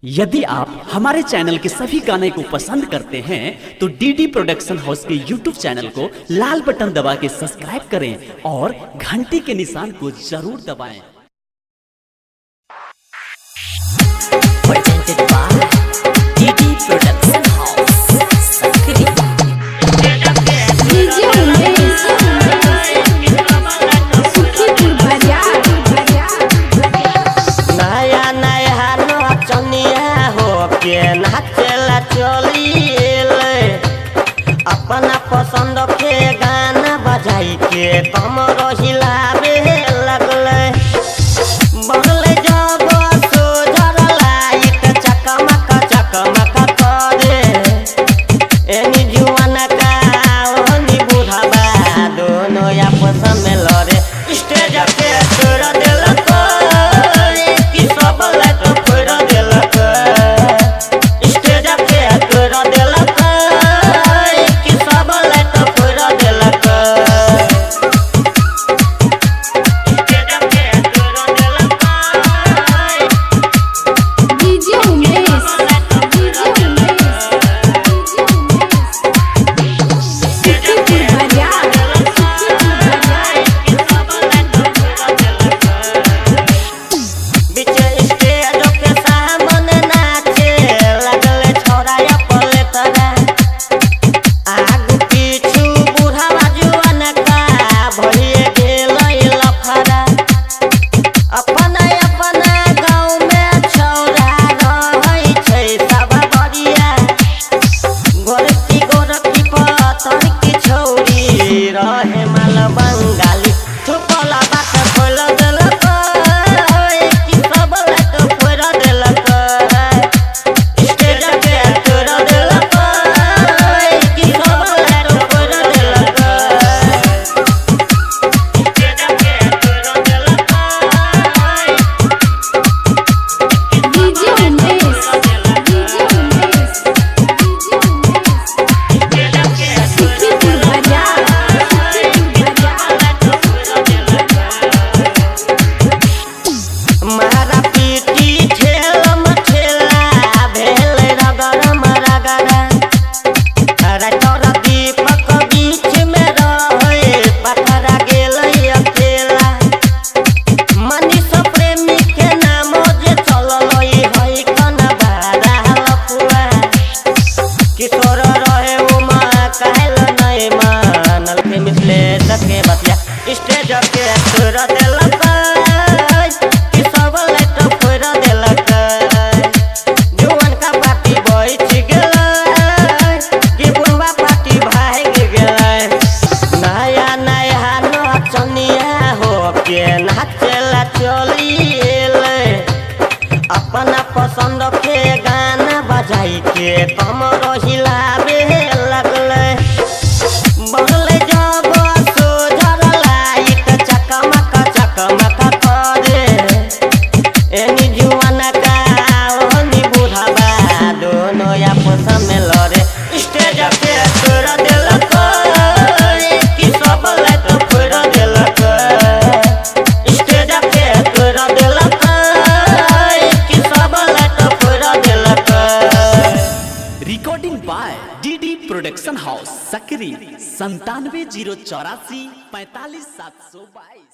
यदि आप हमारे चैनल के सभी गाने को पसंद करते हैं तो डीडी प्रोडक्शन हाउस के यूट्यूब चैनल को लाल बटन दबा के सब्सक्राइब करें और घंटी के निशान को जरूर दबाएं। Presented by DD Production House, Sakri। नाचेला चलिए अपना पसंद के गाना बजाई के कमर हिलावे लगले बगले जब सोझर लाइट चकमक चकमक करे एनी जुआन का ओनी बुढ़ावा दोनों आपस में लड़े स्टेज पे तोड़ देलक कि सब लाइट फोड़ देलक रहे माल बंगाली छुपला बात खोल देलक कि सब लाइट फोड़ देलक स्टेज पे तोड़ देलक कि सब लाइट फोड़ देलक स्टेज पे तोड़ देलक डीजे उमेश स्टेज पे तोड़ देलक कि सब लाइट फोड़ देलक जुआन का पार्टी बैठ गेलै कि बुढ़वा पार्टी भाग गेलै नया नया नचनिया हो के नाचेला चलिए अपना पसंद के गाना बजाई के कमर हिलावे लगले बगले जब चकमक करे एनी जुआन का ओनी बुढ़ावा दोनों आपस में लड़े स्टेज पे तोड़ देलक कि सब लाइट फोड़ देलक स्टेज पे तोड़ देलक कि सब लाइट फोड़ देलक। Recording by DD production house, Sakri 97 084 45 722।